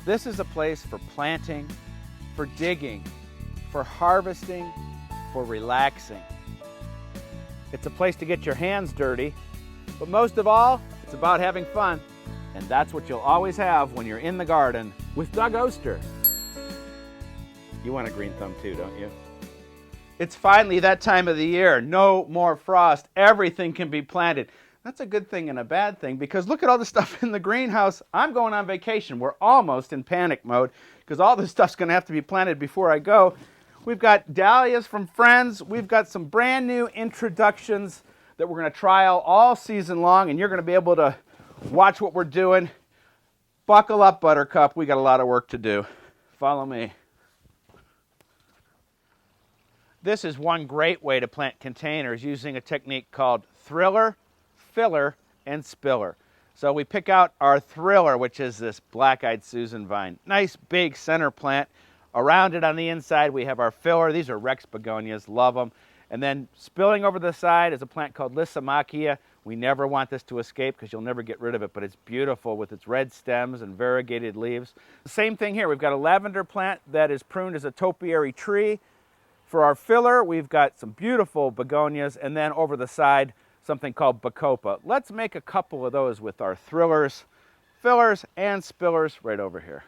This is a place for planting, for digging, for harvesting, for relaxing. It's a place to get your hands dirty, but most of all, it's about having fun. And that's what you'll always have when you're in the garden with Doug Oster. You want a green thumb too, don't you? It's finally that time of the year. No more frost. Everything can be planted. That's a good thing and a bad thing, because look at all the stuff in the greenhouse. I'm going on vacation. We're almost in panic mode because all this stuff's going to have to be planted before I go. We've got dahlias from friends. We've got some brand new introductions that we're going to trial all season long, and you're going to be able to watch what we're doing. Buckle up, Buttercup. We got a lot of work to do. Follow me. This is one great way to plant containers using a technique called thriller, filler, and spiller. So we pick out our thriller, which is this black-eyed Susan vine. Nice big center plant. Around it on the inside we have our filler. These are Rex begonias, love them. And then spilling over the side is a plant called Lysimachia. We never want this to escape because you'll never get rid of it, but it's beautiful with its red stems and variegated leaves. The same thing here. We've got a lavender plant that is pruned as a topiary tree. For our filler, we've got some beautiful begonias, and then over the side, something called bacopa. Let's make a couple of those with our thrillers, fillers, and spillers right over here.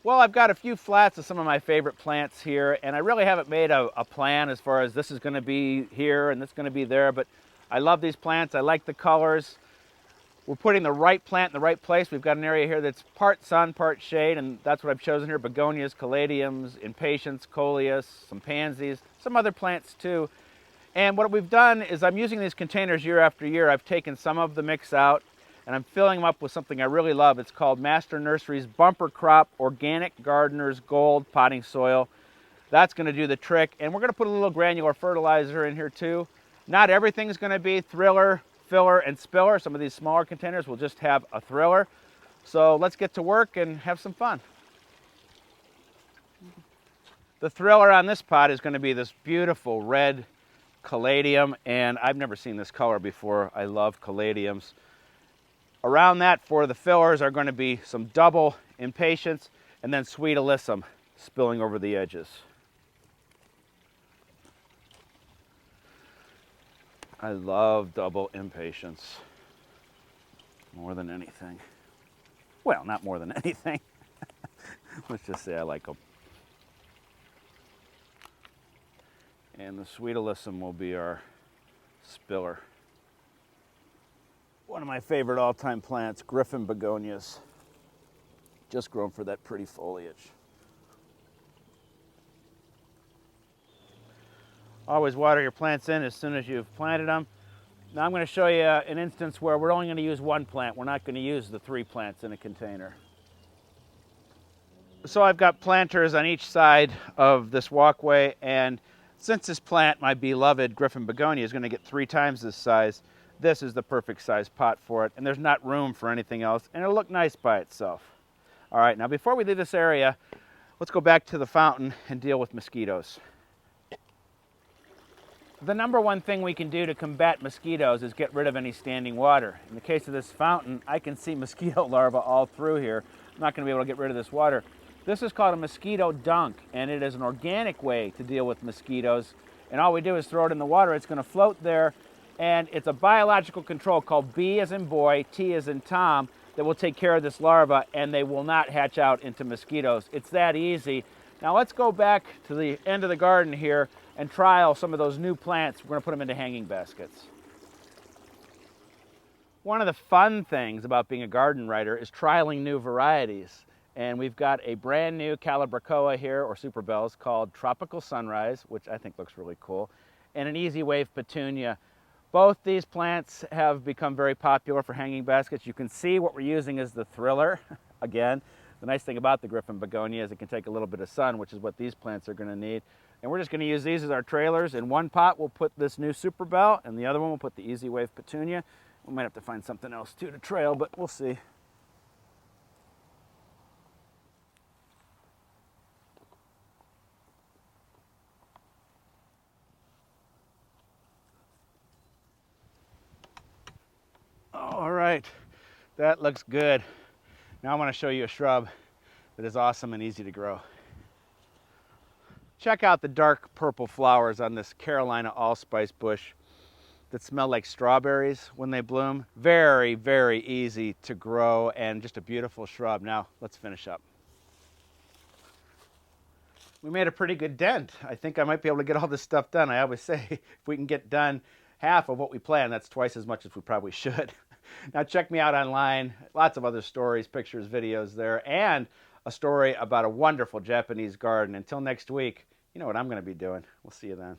Well, I've got a few flats of some of my favorite plants here, and I really haven't made a plan as far as this is going to be here and this is going to be there, but I love these plants. I like the colors. We're putting the right plant in the right place. We've got an area here that's part sun, part shade, and that's what I've chosen here. Begonias, caladiums, impatiens, coleus, some pansies, some other plants too. And what we've done is I'm using these containers year after year. I've taken some of the mix out, and I'm filling them up with something I really love. It's called Master Nursery's Bumper Crop Organic Gardener's Gold Potting Soil. That's going to do the trick, and we're going to put a little granular fertilizer in here too. Not everything's going to be thriller, filler, and spiller. Some of these smaller containers will just have a thriller. So let's get to work and have some fun. The thriller on this pot is going to be this beautiful red caladium, and I've never seen this color before. I love caladiums. Around that for the fillers are going to be some double impatiens and then sweet alyssum spilling over the edges. I love double impatiens more than anything. Well, not more than anything. Let's just say I like them. And the sweet alyssum will be our spiller. One of my favorite all-time plants, Griffin begonias. Just grown for that pretty foliage. Always water your plants in as soon as you've planted them. Now I'm going to show you an instance where we're only going to use one plant. We're not going to use the 3 plants in a container. So I've got planters on each side of this walkway, and since this plant, my beloved Griffin begonia, is going to get 3 times this size, this is the perfect size pot for it, and there's not room for anything else, and it'll look nice by itself. All right, now before we leave this area, let's go back to the fountain and deal with mosquitoes. The number one thing we can do to combat mosquitoes is get rid of any standing water. In the case of this fountain, I can see mosquito larvae all through here. I'm not going to be able to get rid of this water. This is called a mosquito dunk, and it is an organic way to deal with mosquitoes. And all we do is throw it in the water. It's going to float there, and it's a biological control called B as in boy, T as in Tom, that will take care of this larva, and they will not hatch out into mosquitoes. It's that easy. Now let's go back to the end of the garden here and trial some of those new plants. We're going to put them into hanging baskets. One of the fun things about being a garden writer is trialing new varieties. And we've got a brand new Calibrachoa here, or Super Bells, called Tropical Sunrise, which I think looks really cool, and an Easy Wave Petunia. Both these plants have become very popular for hanging baskets. You can see what we're using is the thriller. Again, the nice thing about the Griffin begonia is it can take a little bit of sun, which is what these plants are going to need. And we're just going to use these as our trailers. In one pot, we'll put this new Super Bell, and the other one, we'll put the Easy Wave Petunia. We might have to find something else, too, to trail, but we'll see. All right, that looks good. Now I want to show you a shrub that is awesome and easy to grow. Check out the dark purple flowers on this Carolina allspice bush that smell like strawberries when they bloom. Very, very easy to grow and just a beautiful shrub. Now let's finish up. We made a pretty good dent. I think I might be able to get all this stuff done. I always say if we can get done half of what we plan, that's twice as much as we probably should. Now check me out online. Lots of other stories, pictures, videos there, and a story about a wonderful Japanese garden. Until next week, you know what I'm going to be doing. We'll see you then.